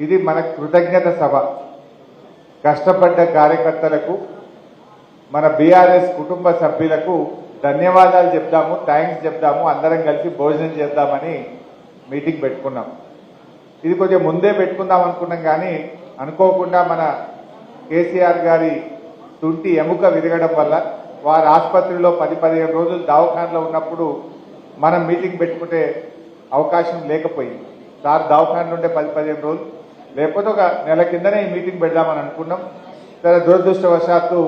ఇది మన కృతజ్ఞత సభ. కష్టపడ్డ కార్యకర్తలకు, మన బీఆర్ఎస్ కుటుంబ సభ్యులకు ధన్యవాదాలు చెప్దాము, థ్యాంక్స్ చెప్దాము, అందరం కలిసి భోజనం చేద్దామని మీటింగ్ పెట్టుకున్నాం. ఇది కొంచెం ముందే పెట్టుకుందాం అనుకున్నాం, కానీ అనుకోకుండా మన కేసీఆర్ గారి తుంటి ఎముక విరగడం వల్ల వారు ఆసుపత్రిలో 10-15 రోజులు దవాఖానలో ఉన్నప్పుడు మనం మీటింగ్ పెట్టుకుంటే అవకాశం లేకపోయింది. సార్ దవాఖాన నుండే 10-15 రోజులు, లేకపోతే ఒక నెల కిందనే ఈ మీటింగ్ పెడదామని అనుకున్నాం. సరే, దురదృష్టవశాత్తు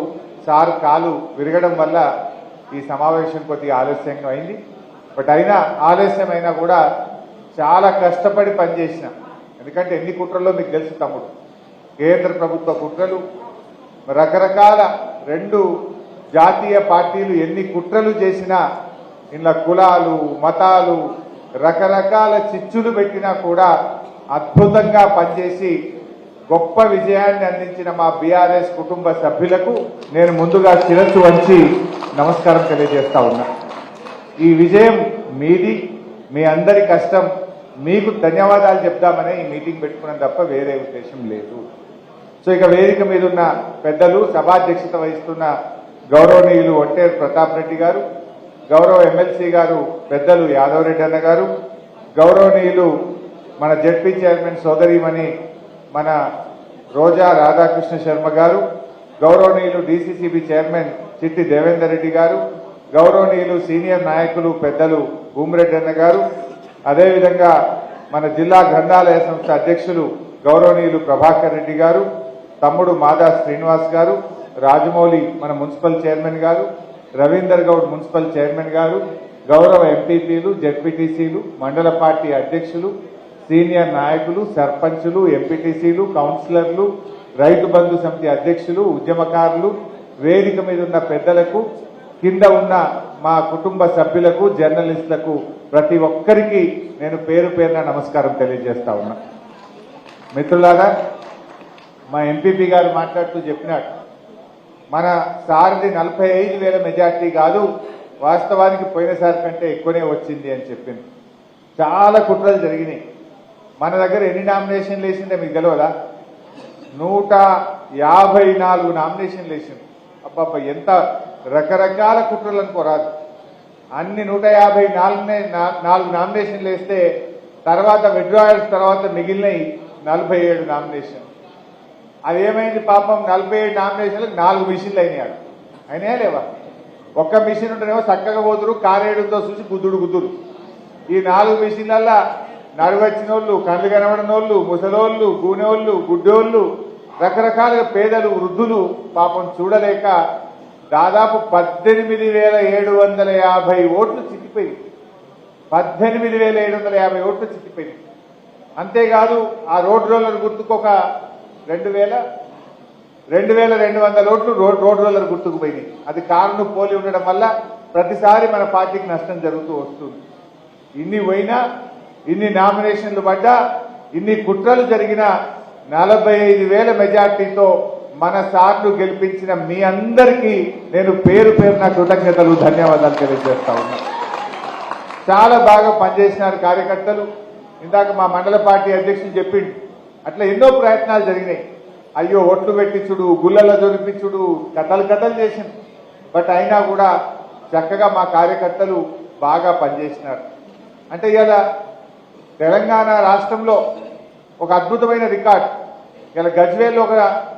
సార్ కాలు విరగడం వల్ల ఈ సమావేశం కొద్దిగా ఆలస్యంగా అయింది. బట్ అయినా ఆలస్యమైనా కూడా చాలా కష్టపడి పనిచేసిన. ఎందుకంటే ఎన్ని కుట్రల్లో మీకు తెలుసు తమ్ముడు, కేంద్ర ప్రభుత్వ కుట్రలు, రకరకాల 2 జాతీయ పార్టీలు ఎన్ని కుట్రలు చేసినా, ఇలా కులాలు మతాలు రకరకాల చిచ్చులు పెట్టినా కూడా అద్భుతంగా పనిచేసి గొప్ప విజయాన్ని అందించిన మా బీఆర్ఎస్ కుటుంబ సభ్యులకు నేను ముందుగా శిరస్సు వంచి నమస్కారం తెలియజేస్తా ఉన్నా. ఈ విజయం మీది, మీ అందరి కష్టం. మీకు ధన్యవాదాలు చెప్దామనే ఈ మీటింగ్ పెట్టుకున్నాం తప్ప వేరే ఉద్దేశం లేదు. సో ఇక వేదిక మీద ఉన్న పెద్దలు, సభాధ్యక్షత వహిస్తున్న గౌరవనీయులు ఒంటేరు ప్రతాప్ రెడ్డి గారు, గౌరవ ఎమ్మెల్సీ గారు పెద్దలు యాదవ్ రెడ్డి అన్న గారు, గౌరవనీయులు మన జెడ్పీ చైర్మన్ సోదరిమణి మన రోజా రాధాకృష్ణ శర్మ గారు, గౌరవనీయులు డీసీసీబీ చైర్మన్ చిట్టి దేవేందర్ రెడ్డి గారు, గౌరవనీయులు సీనియర్ నాయకులు పెద్దలు భూమిరెడ్డి అన్న గారు, అదేవిధంగా మన జిల్లా గ్రంథాలయ సంస్థ అధ్యక్షులు గౌరవనీయులు ప్రభాకర్ రెడ్డి గారు, తమ్ముడు మాదా శ్రీనివాస్ గారు, రాజమౌళి మన మున్సిపల్ చైర్మన్ గారు, రవీందర్ గౌడ్ మున్సిపల్ చైర్మన్ గారు, గౌరవ ఎంపీపీలు, జెడ్పీటీసీలు, మండల పార్టీ అధ్యక్షులు, సీనియర్ నాయకులు, సర్పంచులు, ఎంపీటీసీలు, కౌన్సిలర్లు, రైతు బంధు సమితి అధ్యక్షులు, ఉద్యమకారులు, వేదిక మీద ఉన్న పెద్దలకు, కింద ఉన్న మా కుటుంబ సభ్యులకు, జర్నలిస్టులకు ప్రతి ఒక్కరికి నేను పేరు పేరున నమస్కారం తెలియజేస్తా ఉన్నా. మిత్రులారా, మా ఎంపీపీ గారు మాట్లాడుతూ చెప్పినాడు, మన సార్ది 45,000 మెజార్టీ కాదు, వాస్తవానికి పోయినసారి కంటే ఎక్కువనే వచ్చింది అని చెప్పింది. చాలా కుట్రలు జరిగినాయి. మన దగ్గర ఎన్ని నామినేషన్లు వేసిందే మీకు తెలియదా? 154 నామినేషన్లు వేసింది. అబ్బాబ్బా, ఎంత రకరకాల కుట్రలు అనుకోరాదు. అన్ని 154 నామినేషన్లు వేస్తే తర్వాత విత్డ్రాయల్స్ తర్వాత మిగిలినవి 47 నామినేషన్. అదేమైంది పాపం, 47 నామినేషన్లకు 4 మిషన్లు అయినాయా లేవా? ఒక్క మిషన్ ఉంటేనేమో చక్కగా పోతురు, కారేడుతో చూసి గుద్దుడు. ఈ 4 మిషన్లల్లా నడువచ్చిన వాళ్ళు, కళ్ళు కనబడిన వాళ్ళు, ముసలోళ్ళు, గూనెోళ్ళు, గుడ్డోళ్ళు, రకరకాలుగా పేదలు, వృద్ధులు పాపం చూడలేక దాదాపు 18,750 ఓట్లు చిక్కిపోయింది. 18,750 ఓట్లు చిక్కిపోయింది. అంతేకాదు ఆ రోడ్ రోలర్ గుర్తుకొక 2,200 ఓట్లు రోడ్ రోలర్ గుర్తుకు పోయినాయి. అది కారును పోలి ఉండడం వల్ల ప్రతిసారి మన పార్టీకి నష్టం జరుగుతూ వస్తుంది. ఇన్ని పోయినా, ఇన్ని నామినేషన్లు పడ్డా, ఇన్ని కుట్రలు జరిగిన 45,000 మెజార్టీతో మన సార్లు గెలిపించిన మీ అందరికీ నేను పేరు పేరున కృతజ్ఞతలు, ధన్యవాదాలు తెలియజేస్తా ఉన్నా. చాలా బాగా పనిచేసినారు కార్యకర్తలు. ఇందాక మా మండల పార్టీ అధ్యక్షుడు చెప్పిండు, అట్లా ఎన్నో ప్రయత్నాలు జరిగినాయి. అయ్యో ఓట్లు పెట్టించుడు, గుళ్ళల్లో దొరికించుడు, కథలు చేసింది. బట్ అయినా కూడా చక్కగా మా కార్యకర్తలు బాగా పనిచేసినారు. అంటే ఇలా తెలంగాణ రాష్ట్రంలో ఒక అద్భుతమైన రికార్డ్. ఇలా గజ్వేల్లో ఒక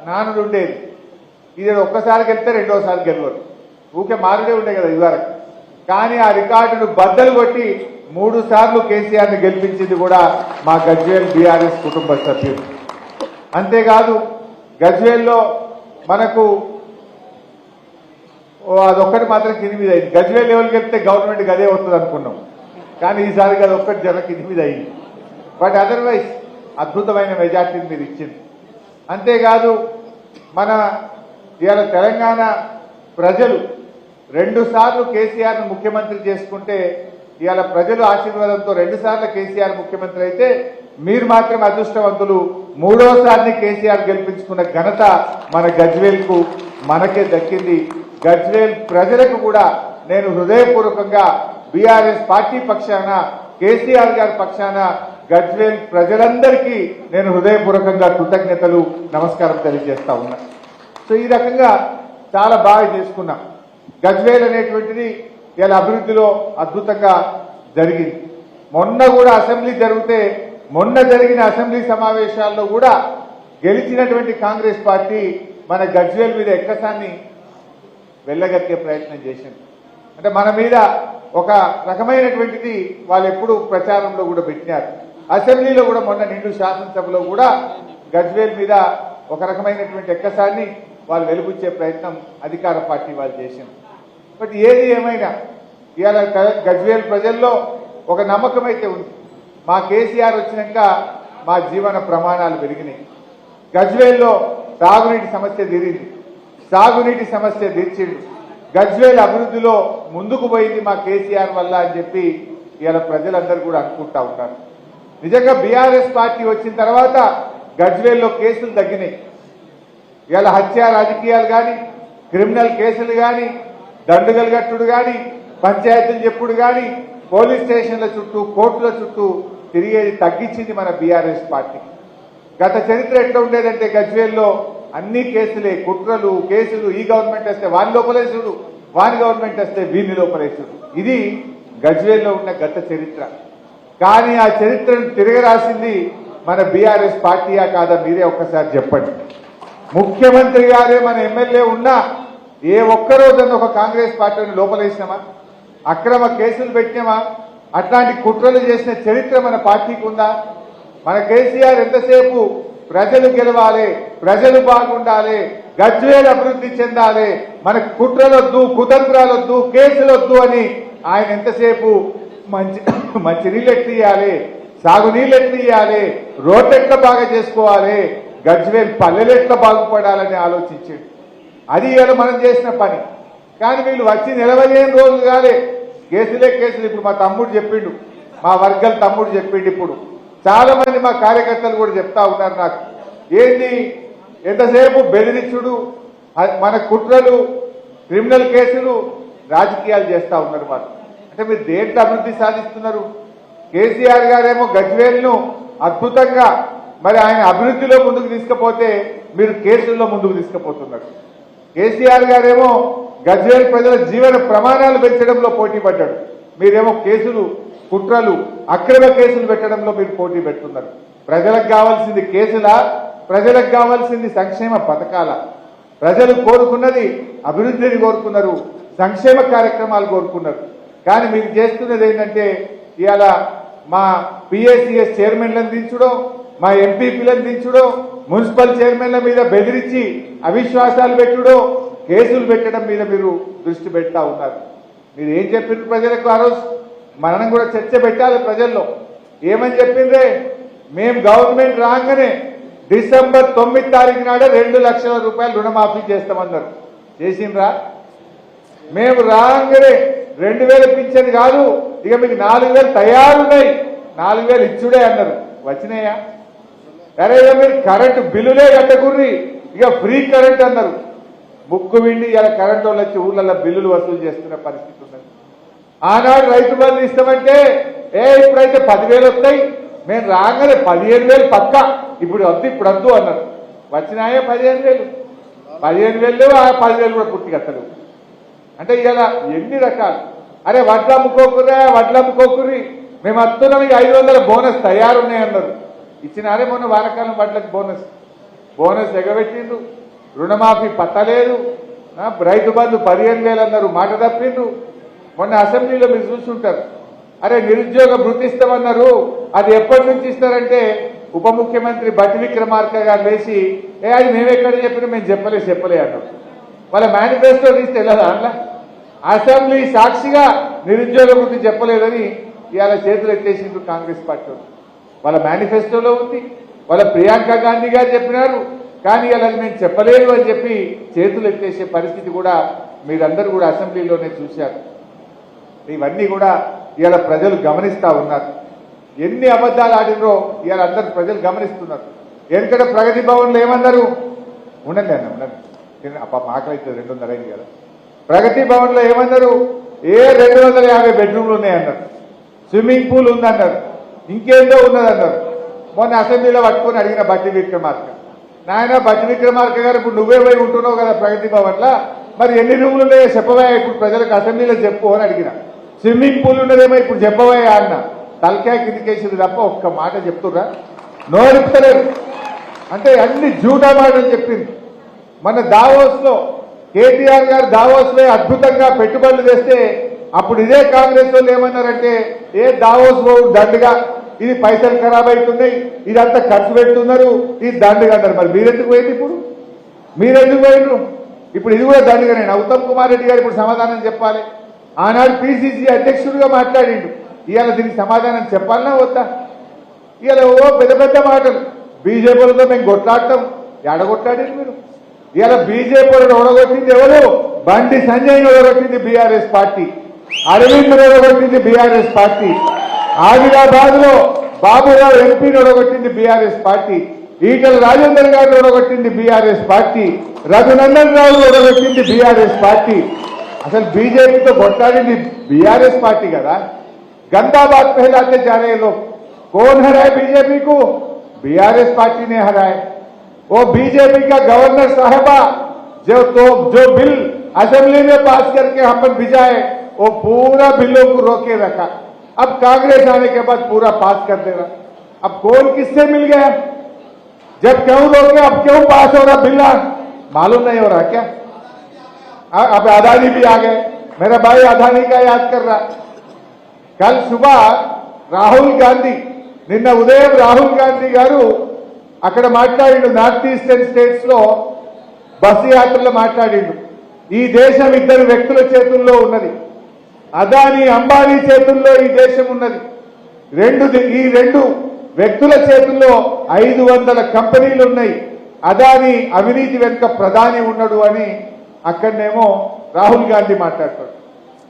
నానుడు ఉండేది, ఇది ఒక్కసారి గెలిస్తే రెండోసారి గెలవరు, ఊకే మారుడే ఉండే కదా ఇదివరకు. కానీ ఆ రికార్డును బద్దలు కొట్టి 3 సార్లు కేసీఆర్ని గెలిపించింది కూడా మా గజ్వేల్ బీఆర్ఎస్ కుటుంబ సభ్యులు. అంతేకాదు గజ్వేల్లో మనకు అదొక్కటి మాత్రం కింది మీద అయింది. గజ్వేల్ లెవెల్కి వెళ్తే గవర్నమెంట్ గదే వస్తుంది అనుకున్నాం, కానీ ఈసారి అది ఒక్కటి జర కింది మీద అయింది. బట్ అదర్వైజ్ అద్భుతమైన మెజార్టీని మీరు ఇచ్చింది. అంతేకాదు మన ఇవాళ తెలంగాణ ప్రజలు 2 సార్లు కేసీఆర్ను ముఖ్యమంత్రి చేసుకుంటే, ఇవాళ ప్రజలు ఆశీర్వాదంతో 2 సార్లు కేసీఆర్ ముఖ్యమంత్రి అయితే, మీరు మాత్రం అదృష్టవంతులు, 3వసారిని కేసీఆర్ గెలిపించుకున్న ఘనత మన గజ్వేల్కు మనకే దక్కింది. గజ్వేల్ ప్రజలకు కూడా నేను హృదయపూర్వకంగా బీఆర్ఎస్ పార్టీ పక్షాన, కేసీఆర్ గారి పక్షాన గజ్వేల్ ప్రజలందరికీ నేను హృదయపూర్వకంగా కృతజ్ఞతలు నమస్కారం తెలియజేస్తా ఉన్నా. సో ఈ రకంగా చాలా బాగా చేసుకున్నాం. గజ్వేల్ అనేటువంటిది ఇలా అభివృద్ధిలో అద్భుతంగా జరిగింది. మొన్న కూడా అసెంబ్లీ జరిగితే మొన్న జరిగిన అసెంబ్లీ సమావేశాల్లో కూడా గెలిచినటువంటి కాంగ్రెస్ పార్టీ మన గజ్వేల్ మీద ఎక్కసాన్ని వెళ్ళగక్కే ప్రయత్నం చేసింది. అంటే మన మీద ఒక రకమైనటువంటిది వాళ్ళు ఎప్పుడు ప్రచారంలో కూడా పెట్టినారు. అసెంబ్లీలో కూడా మొన్న నిండు శాసనసభలో కూడా గజ్వేల్ మీద ఒక రకమైనటువంటి ఎక్కసాన్ని వాళ్ళు వెలుగుచ్చే ప్రయత్నం అధికార పార్టీ వాళ్ళు చేసింది. బట్ ఏది ఏమైనా ఇవాళ గజ్వేల్ ప్రజల్లో ఒక నమ్మకం అయితే ఉంది. మా కేసీఆర్ వచ్చినాక మా జీవన ప్రమాణాలు పెరిగినాయి. గజ్వేల్లో తాగునీటి సమస్య తీరింది, సాగునీటి సమస్య తీర్చిండు. గజ్వేల్ అభివృద్ధిలో ముందుకు పోయింది మా కేసీఆర్ వల్ల అని చెప్పి ఇవాళ ప్రజలందరూ కూడా అనుకుంటా ఉన్నారు. నిజంగా బీఆర్ఎస్ పార్టీ వచ్చిన తర్వాత గజ్వేల్లో కేసులు తగ్గినాయి. ఇవాళ హత్య రాజకీయాలు కానీ, క్రిమినల్ కేసులు కానీ, దండుగలు కట్టుడు కానీ, పంచాయతీలు చెప్పుడు కానీ, పోలీస్ స్టేషన్ల చుట్టూ కోర్టుల చుట్టూ తిరిగేది తగ్గించింది మన బీఆర్ఎస్ పార్టీ. గత చరిత్ర ఎట్లా ఉండేదంటే గజ్వేల్లో అన్ని కేసులే, కుట్రలు కేసులు. ఈ గవర్నమెంట్ వస్తే వాని లోపలేసుడు, వాని గవర్నమెంట్ వస్తే వీని లోపలేసుడు. ఇది గజ్వేల్లో ఉన్న గత చరిత్ర. కానీ ఆ చరిత్రను తిరగరాసింది మన బీఆర్ఎస్ పార్టీయా కాదా మీరే ఒక్కసారి చెప్పండి. ముఖ్యమంత్రి గారే మన ఎమ్మెల్యే ఉన్నా ఏ ఒక్కరోజన్న ఒక కాంగ్రెస్ పార్టీని లోపలేసినామా, అక్రమ కేసులు పెట్టినామా, అట్లాంటి కుట్రలు చేసిన చరిత్ర మన పార్టీకి ఉందా? మన కేసీఆర్ ఎంతసేపు ప్రజలు గెలవాలి, ప్రజలు బాగుండాలి, గజ్వేల్ అభివృద్ధి చెందాలి, మనకు కుట్రలొద్దు, కుతంత్రాలొద్దు, కేసులొద్దు అని ఆయన ఎంతసేపు మంచి నీళ్ళు ఎట్లు ఇవ్వాలి, సాగునీళ్ళు ఎట్లు ఇవ్వాలి, రోడ్లు ఎట్లా బాగా చేసుకోవాలి, గజ్వేల్ పల్లెలు ఎట్లా బాగుపడాలని ఆలోచించాడు. అది ఇలా మనం చేసిన పని. కానీ వీళ్ళు వచ్చి 45 రోజులు కాలే, కేసులే కేసులు. ఇప్పుడు మా తమ్ముడు చెప్పిండు, మా వర్గం తమ్ముడు చెప్పిండు. ఇప్పుడు చాలా మంది మా కార్యకర్తలు కూడా చెప్తా ఉన్నారు నాకు, ఏంది ఎంతసేపు బెదిరించుడు, మన కుట్రలు, క్రిమినల్ కేసులు, రాజకీయాలు చేస్తా ఉన్నారు వాళ్ళు. అంటే మీరు దేంట్లో అభివృద్ధి సాధిస్తున్నారు? కేసీఆర్ గారేమో గజ్వేల్ను అద్భుతంగా మరి ఆయన అభివృద్ధిలో ముందుకు తీసుకుపోతే మీరు కేసుల్లో ముందుకు తీసుకుపోతున్నారు. కేసీఆర్ గారేమో గజ్వేల్ ప్రజల జీవన ప్రమాణాలు పెంచడంలో పోటీ పడ్డాడు, మీరేమో కేసులు, కుట్రలు, అక్రమ కేసులు పెట్టడంలో మీరు పోటీ పెడుతున్నారు. ప్రజలకు కావాల్సింది కేసులా? ప్రజలకు కావాల్సింది సంక్షేమ పథకాల? ప్రజలు కోరుకున్నది అభివృద్ధిని కోరుకున్నారు, సంక్షేమ కార్యక్రమాలు కోరుకున్నారు. కానీ మీరు చేస్తున్నది ఏంటంటే ఇవాళ మా పిఏసిఎస్ చైర్మన్లను దించడం, మా ఎంపీపీలను దించడం, మున్సిపల్ చైర్మన్ల మీద బెదిరించి అవిశ్వాసాలు పెట్టుడో, కేసులు పెట్టడం మీద మీరు దృష్టి పెడతా ఉన్నారు. మీరు ఏం చెప్పిన ప్రజలకు ఆ రోజు మనం కూడా చర్చ పెట్టాలి ప్రజల్లో. ఏమని చెప్పిందే, మేము గవర్నమెంట్ రాగానే డిసెంబర్ 9 తారీఖు నాడే 2 లక్షల రూపాయలు రుణమాఫీ చేస్తామన్నారు. చేసిండ్రా? మేము రాగానే 2000 పింఛన్ కాదు, ఇక మీకు 4000 తయారున్నాయి, 4000 ఇచ్చుడే అన్నారు. వచ్చినాయా? అరే ఇక మీరు కరెంటు బిల్లులే కట్టకుర్రి, ఇక ఫ్రీ కరెంట్ అన్నారు. ముక్కు విండి ఇలా కరెంట్ వాళ్ళు వచ్చి ఊళ్ళల్లో బిల్లులు వసూలు చేస్తున్న పరిస్థితి ఉన్నది. ఆనాడు రైతు బంధు ఇస్తామంటే ఇప్పుడైతే 10,000 వస్తాయి, మేము రాగానే 15,000 పక్క, ఇప్పుడు వద్దు అన్నారు. వచ్చినాయే 15,000. 15,000 ఆ 10,000 కూడా పుట్టికత్తలు. అంటే ఇలా ఎన్ని రకాలు. అరే వడ్లు అమ్ముకోకుర్రి, మేము వస్తున్నాం, 500 బోనస్ తయారున్నాయన్నారు. ఇచ్చినారే మొన్న వానకాలం వడ్లకు బోనస్ ఎగబెట్టిండ్రు. రుణమాఫీ పత్తలేదు, రైతు బంధు 15,000 అన్నారు, మాట తప్పిండ్రు. మొన్న అసెంబ్లీలో మీరు చూస్తుంటారు, అరే నిరుద్యోగ భృతి ఇస్తామన్నారు, అది ఎప్పటి నుంచి ఇస్తారంటే ఉప ముఖ్యమంత్రి బట్టి విక్రమార్క గారు లేచి అది మేమెక్కడ చెప్పినా మేము చెప్పలే అన్నారు. వాళ్ళ మేనిఫెస్టో తీస్తే వెళ్ళదా అట్లా? అసెంబ్లీ సాక్షిగా నిరుద్యోగ భృతి చెప్పలేదని ఇవాళ చేతులు ఎత్తేసిండ్రు కాంగ్రెస్ పార్టీ. వాళ్ళ మేనిఫెస్టోలో ఉంది, వాళ్ళ ప్రియాంక గాంధీ గారు చెప్పినారు, కానీ ఇలా మేము చెప్పలేదు అని చెప్పి చేతులు ఎత్తేసే పరిస్థితి కూడా మీరందరూ కూడా అసెంబ్లీలోనే చూశారు. ఇవన్నీ కూడా ఇవాళ ప్రజలు గమనిస్తా ఉన్నారు. ఎన్ని అబద్ధాలు ఆడినరో ఇవాళ అందరు ప్రజలు గమనిస్తున్నారు. ఎందుకంటే ప్రగతి భవన్లో ఏమన్నారు, ఉండండి ఆకలి అయితే 200 అయింది కదా. ప్రగతి భవన్లో ఏమన్నారు, 250 బెడ్రూమ్లు ఉన్నాయన్నారు, స్విమ్మింగ్ పూల్ ఉందన్నారు. ఇంకేందో ఉన్నదన్నారు. మొన్న అసెంబ్లీలో పట్టుకొని అడిగిన బట్టి విక్రమార్క, నాయన బట్టి విక్రమార్క గారు ఇప్పుడు నువ్వే పోయి ఉంటున్నావు కదా ప్రగతి భవన్లో, మరి ఎన్ని రూములు ఉన్నాయో చెప్పవా ఇప్పుడు ప్రజలకు అసెంబ్లీలో చెప్పు అని అడిగిన. స్విమ్మింగ్ పూల్ ఉన్నదేమో ఇప్పుడు చెప్పవా అన్న. తలకాయ కిందికేసింది తప్ప ఒక్క మాట చెప్తుర్రా? నోరుపుతలేరు. అంటే అన్ని జూటా మాటలు చెప్పింది. మన దావోస్లో కేటీఆర్ గారు దావోస్లో అద్భుతంగా పెట్టుబడులు తెస్తే అప్పుడు ఇదే కాంగ్రెస్ వాళ్ళు ఏమన్నారంటే, ఏ దావోస్ దండుగా, ఇది పైసలు ఖరాబ్ అవుతున్నాయి, ఇదంతా ఖర్చు పెడుతున్నారు, ఇది దండుగా అన్నారు. మరి మీరెందుకు పోయింది? ఇప్పుడు మీరెందుకు పోయినరు? ఇప్పుడు ఇది కూడా దండుగా. నేను ఉత్తమ్ కుమార్ రెడ్డి గారు ఇప్పుడు సమాధానం చెప్పాలి. ఆనాడు పిసిసి అధ్యక్షుడిగా మాట్లాడిండు. ఇవాళ దీనికి సమాధానం చెప్పాలన్నా వద్దా? ఇవాళ పెద్ద పెద్ద మాటలు. బీజేపీలతో మేము కొట్లాడటం, ఎడగొట్లాడారు మీరు. ఇవాళ బీజేపీలను ఓడగొట్టింది ఎవరు? బండి సంజయ్ని ఓడగొట్టింది బీఆర్ఎస్ పార్టీ, అరవింద్ ఓడగొట్టింది బీఆర్ఎస్ పార్టీ, ఆదిలాబాద్ లో బాబురావు ఎంపీని ఓడగొట్టింది బీఆర్ఎస్ పార్టీ, ఈటల రాజేందర్ గారిని ఓడగొట్టింది బీఆర్ఎస్ పార్టీ, రఘునందన్ రావు ఓడగొట్టింది బీఆర్ఎస్ పార్టీ. అసలు బీజేపీతో కొట్లాడింది బీఆర్ఎస్ పార్టీ కదా. गंदा बात फैलाते जा रहे लोग. कौन हराए बीजेपी को? बीआरएस पार्टी ने हराए. वो बीजेपी का गवर्नर साहबा जो बिल असेंबली में पास करके अपन भिजाए, वो पूरा बिलों को रोके रखा. अब कांग्रेस आने के बाद पूरा पास कर दे रहा. अब कौन किससे मिल गया? जब क्यों रोके, अब क्यों पास हो रहा बिल? मालूम नहीं हो रहा क्या? अब अदानी भी आ गए. मेरा भाई अदानी का याद कर रहा. కల్ సుబా రాహుల్ గాంధీ, నిన్న ఉదయం రాహుల్ గాంధీ గారు అక్కడ మాట్లాడిండు. నార్త్ ఈస్టర్న్ స్టేట్స్ లో బస్సు యాత్రలో మాట్లాడిండు. ఈ దేశం ఇద్దరు వ్యక్తుల చేతుల్లో ఉన్నది. అదానీ అంబానీ చేతుల్లో ఈ దేశం ఉన్నది. ఈ రెండు వ్యక్తుల చేతుల్లో 500 కంపెనీలు ఉన్నాయి. అదానీ అవినీతి వెనుక ప్రధాని ఉన్నాడు అని అక్కడనేమో రాహుల్ గాంధీ మాట్లాడతాడు.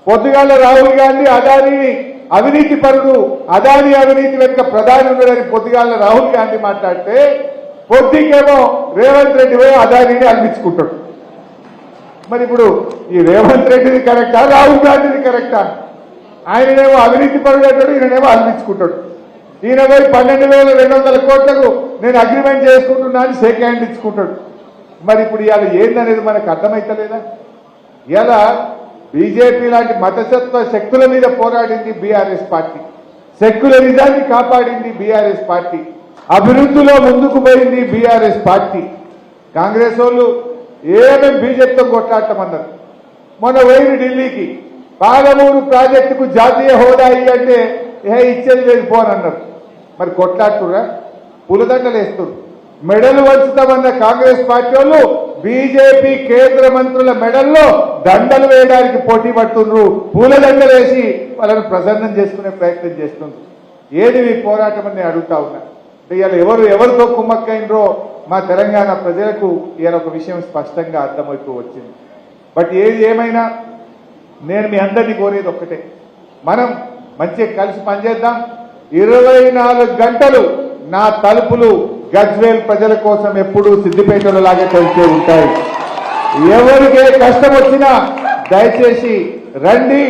పొద్దుగాల రాహుల్ గాంధీ అదానీని అవినీతి పరుడు, అదానీ అవినీతి వెనుక ప్రధాని ఉన్నాడని పొద్దుగాల రాహుల్ గాంధీ మాట్లాడితే, పొద్దుకేమో రేవంత్ రెడ్డి పోయి అదానీని అనిపించుకుంటాడు. మరి ఇప్పుడు ఈ రేవంత్ రెడ్డిని కరెక్టా, రాహుల్ గాంధీని కరెక్టా? ఆయననేమో అవినీతి పరుడు అంటాడు, ఈయననేమో అనిపించుకుంటాడు. ఈయన పోయి 12,200 కోట్లకు నేను అగ్రిమెంట్ చేసుకుంటున్నా అని షేక్ హ్యాండ్ ఇచ్చుకుంటాడు. మరి ఇప్పుడు ఇవాళ ఏందనేది మనకు అర్థమైతలేదా? ఇలా బీజేపీ లాంటి మతతత్వ శక్తుల మీద పోరాడింది బీఆర్ఎస్ పార్టీ, సెక్యులరిజాన్ని కాపాడింది బీఆర్ఎస్ పార్టీ, అభివృద్ధిలో ముందుకు పోయింది బీఆర్ఎస్ పార్టీ. కాంగ్రెస్ వాళ్ళు ఏమేమి బీజేపీతో కొట్లాడటమన్నారు. మొన్న పోయింది ఢిల్లీకి, పాలమూరు ప్రాజెక్టుకు జాతీయ హోదా అంటే ఇచ్చేది లేదు పోనన్నారు. మరి కొట్లాడుతురా? పూలదండలు వేస్తున్నారు. మెడలు వంచుతామన్న కాంగ్రెస్ పార్టీ వాళ్ళు బీజేపీ కేంద్ర మంత్రుల మెడల్లో దండలు వేయడానికి పోటీ పడుతున్నారు. పూలదండలు వేసి వాళ్ళని ప్రసన్నం చేసుకునే ప్రయత్నం చేస్తున్నారు. ఏది మీ పోరాటం అని నేను అడుగుతా ఉన్నా. ఇవాళ ఎవరితో కుమ్మక్కైనరో మా తెలంగాణ ప్రజలకు ఇవాళ ఒక విషయం స్పష్టంగా అర్థమైపో వచ్చింది. బట్ ఏది ఏమైనా నేను మీ అందరినీ కోరేది ఒక్కటే, మనం మంచిగా కలిసి పనిచేద్దాం. 24 గంటలు నా తలుపులు గజ్వేల్ ప్రజల కోసం ఎప్పుడూ సిద్దిపేటలో లాగే తెలిసే ఉంటాయి. ఎవరికే కష్టం వచ్చినా దయచేసి రండి,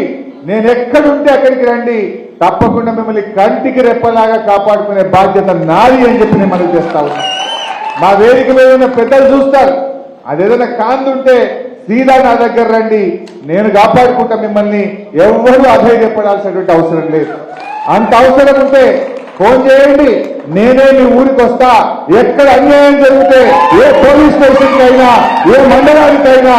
నేను ఎక్కడుంటే అక్కడికి రండి. తప్పకుండా మిమ్మల్ని కంటికి రెప్పలాగా కాపాడుకునే బాధ్యత నాది అని చెప్పి నేను మనవి చేస్తా ఉన్నా. మా వేదిక మీద ఉన్న పెద్దలు చూస్తారు, అదేదైనా కాందుంటే సీదా నా దగ్గర రండి, నేను కాపాడుకుంటా మిమ్మల్ని. ఎవరు అధైర్యపడాల్సినటువంటి అవసరం లేదు. అంత అవసరం ఉంటే ఫోన్ చేయండి, నేనే మీ ఊరికి వస్తా. ఎక్కడ అన్యాయం జరిగితే ఏ పోలీస్ స్టేషన్కి అయినా, ఏ మండలానికైనా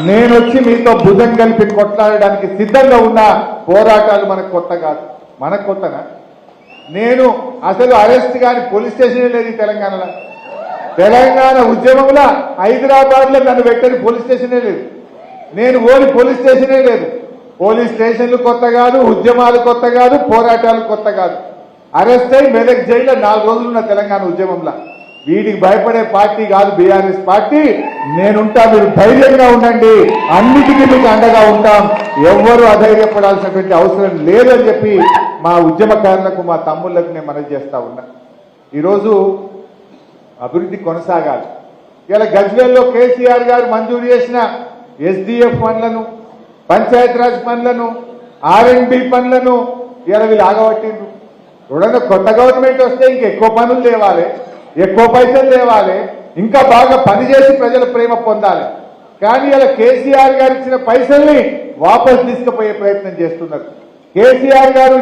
నేను వచ్చి మీతో భుజం కలిపి కొట్లాడడానికి సిద్ధంగా ఉన్న. పోరాటాలు మనకు కొత్త కాదు. మనకు కొత్తనా? నేను అసలు అరెస్ట్ కాని పోలీస్ స్టేషన్ లేదు ఈ తెలంగాణలో. తెలంగాణ ఉద్యమంలో హైదరాబాద్ లో నన్ను పెట్టని పోలీస్ స్టేషనే లేదు. నేను ఓని పోలీస్ స్టేషనే లేదు. పోలీస్ స్టేషన్లు కొత్త కాదు, ఉద్యమాలు కొత్త కాదు, పోరాటాలు కొత్త కాదు. అరెస్ట్ అయి మెదక్ జైల్లో 4 రోజులున్న తెలంగాణ ఉద్యమంలో. వీటికి భయపడే పార్టీ కాదు బీఆర్ఎస్ పార్టీ. నేనుంటా, మీరు ధైర్యంగా ఉండండి, అన్నిటికీ మీకు అండగా ఉంటాం. ఎవ్వరూ అధైర్యపడాల్సినటువంటి అవసరం లేదని చెప్పి మా ఉద్యమకారులకు, మా తమ్ముళ్లకు నేను మనవి చేస్తా ఉన్నా. ఈరోజు అభివృద్ధి కొనసాగాలి. ఇలా గజ్వేల్లో కేసీఆర్ గారు మంజూరు చేసిన ఎస్డిఎఫ్ పనులను, పంచాయతీరాజ్ పనులను, R&B పనులను ఇలా వీళ్ళు ఆగబట్టిండ్రు. చూడండి, కొత్త గవర్నమెంట్ వస్తే ఇంక ఎక్కువ పనులు తేవాలి, ఎక్కువ పైసలు తేవాలి, ఇంకా బాగా పనిచేసి ప్రజల ప్రేమ పొందాలి. కానీ ఇలా కేసీఆర్ గారు ఇచ్చిన పైసల్ని వాపసు తీసుకుపోయే ప్రయత్నం చేస్తున్నారు. కేసీఆర్ గారు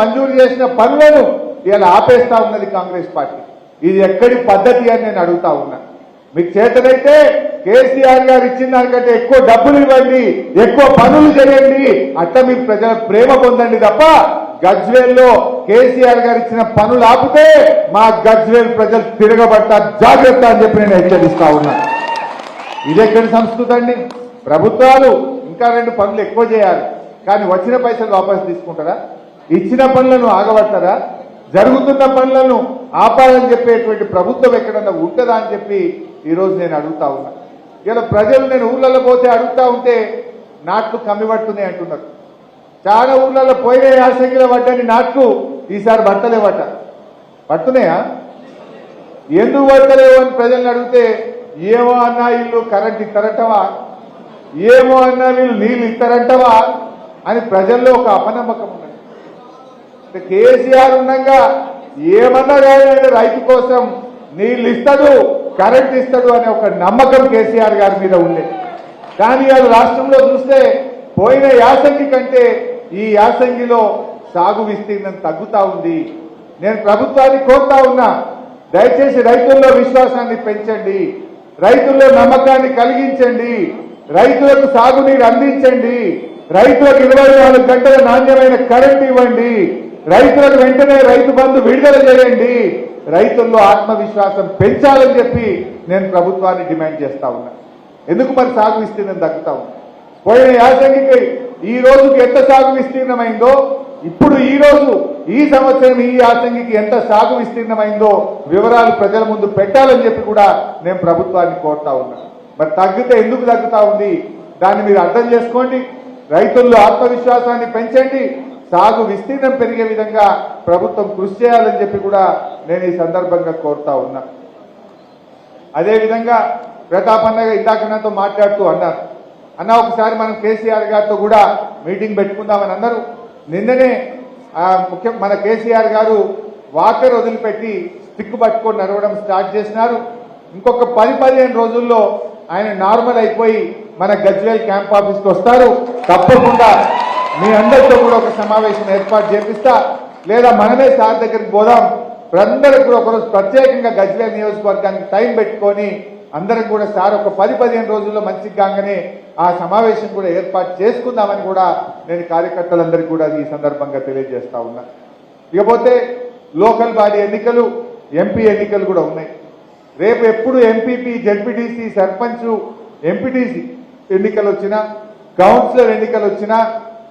మంజూరు చేసిన పనులను ఇలా ఆపేస్తా ఉన్నది కాంగ్రెస్ పార్టీ. ఇది ఎక్కడి పద్ధతి అని నేను అడుగుతా ఉన్నా. మీకు చేతనైతే కేసీఆర్ గారు ఇచ్చిన దానికంటే ఎక్కువ డబ్బులు ఇవ్వండి, ఎక్కువ పనులు చేయండి, అట్లా మీరు ప్రజల ప్రేమ పొందండి తప్ప గజ్వేల్లో కేసీఆర్ గారు ఇచ్చిన పనులు ఆపితే మా గజ్వేల్ ప్రజలు తిరగబడతారు, జాగ్రత్త అని చెప్పి నేను హెచ్చరిస్తా ఉన్నా. ఇదెక్కడి సంస్కృతి అండి? ప్రభుత్వాలు ఇంకా 2 పనులు ఎక్కువ చేయాలి, కానీ వచ్చిన పైసలు వాపసు తీసుకుంటారా? ఇచ్చిన పనులను ఆగబడతారా? జరుగుతున్న పనులను ఆపాలని చెప్పేటువంటి ప్రభుత్వం ఎక్కడన్నా ఉంటుందా అని చెప్పి ఈరోజు నేను అడుగుతా ఉన్నా. ఇలా ప్రజలు నేను ఊళ్ళల్లో పోతే అడుగుతా ఉంటే నాట్లు కమ్మిపడుతున్నాయి అంటున్నారు. చాలా ఊళ్ళల్లో పోయిన యాసంగిలో పడ్డని నాట్లు ఈసారి పట్టలేవట. పడుతున్నాయా? ఎందుకు పడతలేవు అని ప్రజల్ని అడిగితే ఏమో అన్నా వీళ్ళు కరెంట్ ఇస్తారంటవా, ఏమో అన్నా వీళ్ళు నీళ్ళు ఇస్తారంటవా అని ప్రజల్లో ఒక అపనమ్మకం ఉన్నది. కేసీఆర్ ఉండగా ఏమన్నా కానీ రైతు కోసం నీళ్ళు ఇస్తాడు, కరెంట్ ఇస్తాడు అనే ఒక నమ్మకం కేసీఆర్ గారి మీద ఉండేది. కానీ అది రాష్ట్రంలో చూస్తే పోయిన యాసంగి కంటే ఈ యాసంగిలో సాగు విస్తీర్ణం తగ్గుతా ఉంది. నేను ప్రభుత్వాన్ని కోరుతా ఉన్నా, దయచేసి రైతుల్లో విశ్వాసాన్ని పెంచండి, రైతుల్లో నమ్మకాన్ని కలిగించండి, రైతులకు సాగునీరు అందించండి, రైతులకు 24 గంటల నాణ్యమైన కరెంట్ ఇవ్వండి, రైతులకు వెంటనే రైతు బంధు విడుదల చేయండి, రైతుల్లో ఆత్మవిశ్వాసం పెంచాలని చెప్పి నేను ప్రభుత్వాన్ని డిమాండ్ చేస్తా ఉన్నా. ఎందుకు మరి సాగు విస్తీర్ణం తగ్గుతా ఉంది? పోయిన యాసంగికి ఈ రోజుకి ఎంత సాగు విస్తీర్ణమైందో, ఇప్పుడు ఈ రోజు ఈ సంవత్సరం ఈ యాసంగికి ఎంత సాగు విస్తీర్ణమైందో వివరాలు ప్రజల ముందు పెట్టాలని చెప్పి కూడా నేను ప్రభుత్వాన్ని కోరుతా ఉన్నా. మరి తగ్గితే ఎందుకు తగ్గుతా ఉంది దాన్ని మీరు అర్థం చేసుకోండి. రైతుల్లో ఆత్మవిశ్వాసాన్ని పెంచండి, సాగు విస్తీర్ణం పెరిగే విధంగా ప్రభుత్వం కృషి చేయాలని చెప్పి కూడా నేను ఈ సందర్భంగా కోరుతా ఉన్నా. అదేవిధంగా ప్రతాపన్న ఇందాక నాతో మాట్లాడుతూ అన్నారు, అన్న ఒకసారి మనం కేసీఆర్ గారితో కూడా మీటింగ్ పెట్టుకుందామని అన్నారు. నిన్ననే మన కేసీఆర్ గారు వాకర్ వదిలిపెట్టి స్టిక్ పట్టుకొని నడవడం స్టార్ట్ చేసినారు. ఇంకొక 10-15 రోజుల్లో ఆయన నార్మల్ అయిపోయి మన గజ్వేల్ క్యాంప్ ఆఫీస్కి వస్తారు. తప్పకుండా మీ అందరితో కూడా ఒక సమావేశం ఏర్పాటు చేపిస్తా, లేదా మనమే సార్ దగ్గరికి పోదాం. అందరికి కూడా ఒకరోజు ప్రత్యేకంగా గజ్వేల్ నియోజకవర్గానికి టైం పెట్టుకొని అందరం కూడా సార్ ఒక 10-15 రోజుల్లో మంచిగా కాగానే ఆ సమావేశం కూడా ఏర్పాటు చేసుకుందామని కూడా నేను కార్యకర్తలందరికీ కూడా ఈ సందర్భంగా తెలియజేస్తా ఉన్నా. ఇకపోతే లోకల్ బాడీ ఎన్నికలు, ఎంపీ ఎన్నికలు కూడా ఉన్నాయి. రేపు ఎప్పుడు ఎంపీపీ, జడ్పీటీసీ, సర్పంచ్, ఎంపీటీసీ ఎన్నికలు వచ్చినా, కౌన్సిలర్ ఎన్నికలు వచ్చినా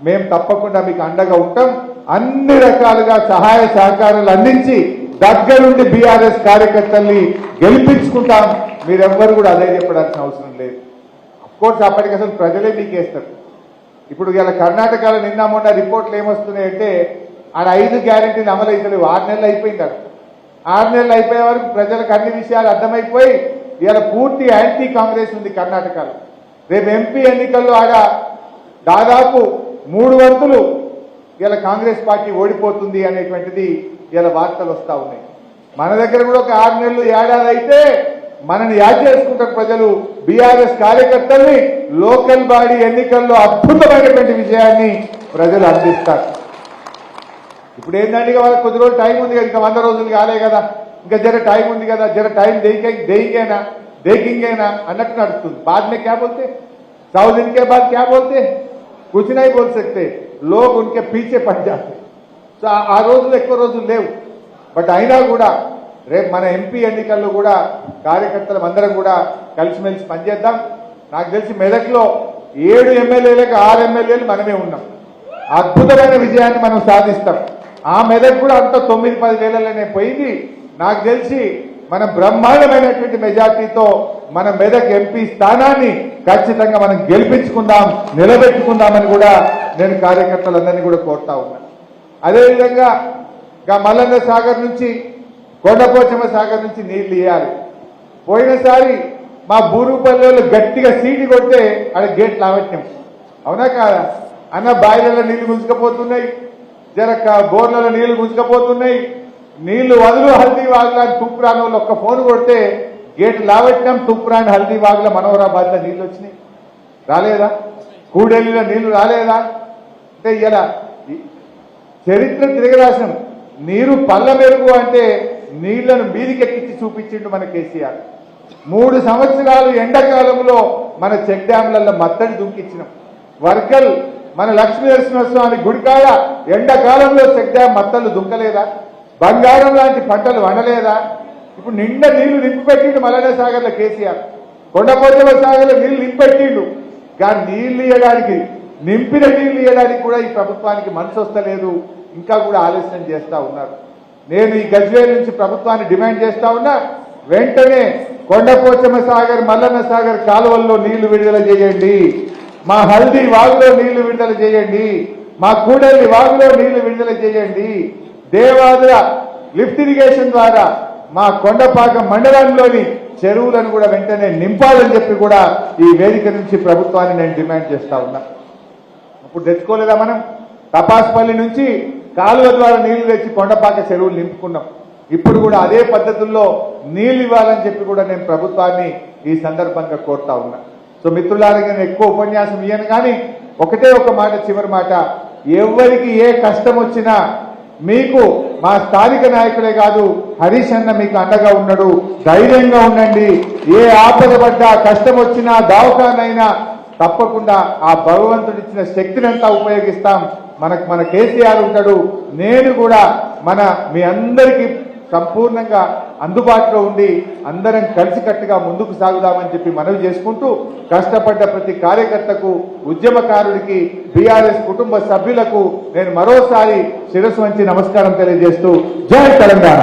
మేము తప్పకుండా మీకు అండగా ఉంటాం. అన్ని రకాలుగా సహాయ సహకారాలు అందించి దగ్గరుండి బీఆర్ఎస్ కార్యకర్తల్ని గెలిపించుకుంటాం. మీరెవ్వరు కూడా అదే చెప్పడాల్సిన అవసరం లేదు. అఫ్కోర్స్ అప్పటికి అసలు ప్రజలే మీకేస్తారు. ఇప్పుడు ఇలా కర్ణాటకలో నిన్న మొన్న రిపోర్ట్లు ఏమొస్తున్నాయంటే ఆడ 5 గ్యారెంటీలు అమలు అవుతలేవు. 6 నెలలు అయిపోయింది. 6 నెలలు అయిపోయే వరకు ప్రజలకు అన్ని విషయాలు అర్థమైపోయి ఇలా పూర్తి యాంటీ కాంగ్రెస్ ఉంది కర్ణాటకలో. రేపు ఎంపీ ఎన్నికల్లో ఆడ దాదాపు 3 వంతులు ఇలా కాంగ్రెస్ పార్టీ ఓడిపోతుంది అనేటువంటిది ఇలా వార్తలు వస్తూ ఉన్నాయి. మన దగ్గర కూడా ఒక 6 నెలలు ఏడాది అయితే మనని యాడ్ చేసుకుంటారు ప్రజలు. బీఆర్ఎస్ కార్యకర్తల్ని లోకల్ బాడీ ఎన్నికల్లో అద్భుతమైనటువంటి విజయాన్ని ప్రజలు అందిస్తారు. ఇప్పుడు ఏంటంటే వాళ్ళకి కొద్ది రోజులు టైం ఉంది కదా, ఇంకా 100 రోజులు కాలే కదా, ఇంకా జర టైం ఉంది కదా, జర టైం देखेंगे అన్నట్టు నడుస్తుంది. बाद में क्या बोलते, 100 दिन के बाद क्या बोलते, कुछ नहीं बोल सकते, लोग उनके पीछे पड़ जाते. సో ఆ రోజులు ఎక్కువ రోజులు లేవు. బట్ అయినా కూడా రేపు మన ఎంపీ ఎన్నికల్లో కూడా కార్యకర్తలు అందరం కూడా కలిసిమెలిసి పనిచేద్దాం. నాకు తెలిసి మెదక్లో 7 ఎమ్మెల్యేలకు 6 ఎమ్మెల్యేలు మనమే ఉన్నాం. అద్భుతమైన విజయాన్ని మనం సాధిస్తాం. ఆ మెదక్ కూడా అంత 9-10 వేలలోనే పోయింది. నాకు తెలిసి మన బ్రహ్మాండమైనటువంటి మెజార్టీతో మన మెదక్ ఎంపీ స్థానాన్ని ఖచ్చితంగా మనం గెలిపించుకుందాం, నిలబెట్టుకుందామని కూడా నేను కార్యకర్తలందరినీ కూడా కోరుతా ఉన్నా. అదేవిధంగా మల్లన్న సాగర్ నుంచి, కొండపోచమ్మ సాగర్ నుంచి నీళ్లు ఇవ్వాలి. పోయినసారి మా బూరుపల్లెలో గట్టిగా సీటి కొడితే అక్కడ గేట్ లావట్యం, అవునా కాదా అన్న? బాయిలలో నీళ్లు గుంజుకపోతున్నాయి, బోర్లలో నీళ్లు గుంజుకపోతున్నాయి, నీళ్లు వదులు హల్దీ వాగులా తూప్రాన్ వాళ్ళు ఒక్క ఫోన్ కొడితే గేటు లావెట్టినాం, తూప్రాన్ హల్దీ వాగుల మనోహరాబాద్ లో నీళ్లు వచ్చినాయి. రాలేదా? కూడెల్లిలో నీళ్లు రాలేదా? అంటే ఇలా చరిత్ర తిరగరాశం. నీరు పల్ల మెరుగు అంటే నీళ్లను మీదికెక్కించి చూపించిండు మన కేసీఆర్. 3 సంవత్సరాలు ఎండాకాలంలో మన చెక్ డ్యాంలలో మత్తడి దుంకిచ్చినాం. వర్గల్ మన లక్ష్మీ నరసింహస్వామి గుడికాడ ఎండాకాలంలో చెక్ డ్యాం మత్తళ్ళు దుంకలేదా? బంగారం లాంటి పంటలు వండలేదా? ఇప్పుడు నిండా నీళ్లు నింపిపెట్టిండు మల్లన్న సాగర్లో కేసీఆర్. కొండపోచమ్మ సాగర్లో నీళ్లు నింపిపెట్టిండు. కానీ నీళ్లు ఇవ్వడానికి, నింపిన నీళ్లు ఇవ్వడానికి కూడా ఈ ప్రభుత్వానికి మనసు వస్తలేదు. ఇంకా కూడా ఆలస్యం చేస్తా ఉన్నారు. నేను ఈ గజ్వేల్ నుంచి ప్రభుత్వాన్ని డిమాండ్ చేస్తా ఉన్నా, వెంటనే కొండపోచమ్మ సాగర్, మల్లన్న సాగర్ కాలువల్లో నీళ్లు విడుదల చేయండి. మా హల్దీ వాగులో నీళ్లు విడుదల చేయండి. మా కూడలి వాగులో నీళ్లు విడుదల చేయండి. దేవాదుల లిఫ్ట్ ఇరిగేషన్ ద్వారా మా కొండపాకం మండలంలోని చెరువులను కూడా వెంటనే నింపాలని చెప్పి కూడా ఈ వేదిక నుంచి ప్రభుత్వాన్ని నేను డిమాండ్ చేస్తా ఉన్నా. అప్పుడు తెచ్చుకోలేదా మనం? తపాస్పల్లి నుంచి కాలువ ద్వారా నీళ్లు తెచ్చి కొండపాక చెరువులు నింపుకున్నాం. ఇప్పుడు కూడా అదే పద్ధతుల్లో నీళ్లు ఇవ్వాలని చెప్పి కూడా నేను ప్రభుత్వాన్ని ఈ సందర్భంగా కోరుతా ఉన్నా. సో మిత్రులారా, నేను ఎక్కువ ఉపన్యాసం ఇయ్యను, కానీ ఒకటే ఒక మాట, చివరి మాట, ఎవరికి ఏ కష్టం వచ్చినా మీకు మా స్థానిక నాయకులే కాదు, హరీష్ అన్న మీకు అండగా ఉన్నాడు. ధైర్యంగా ఉండండి. ఏ ఆపద పడ్డా, కష్టం వచ్చినా, దవాఖానైనా తప్పకుండా ఆ భగవంతుడిచ్చిన శక్తినంతా ఉపయోగిస్తాం. మన కేసీఆర్ ఉంటాడు. నేను కూడా మీ అందరికీ సంపూర్ణంగా అందుబాటులో ఉండి అందరం కలిసికట్టుగా ముందుకు సాగుదామని చెప్పి మనవి చేసుకుంటూ, కష్టపడ్డ ప్రతి కార్యకర్తకు, ఉద్యమకారుడికి, బీఆర్ఎస్ కుటుంబ సభ్యులకు నేను మరోసారి శిరస్సు వంచి నమస్కారం తెలియజేస్తూ జై తెలంగాణ.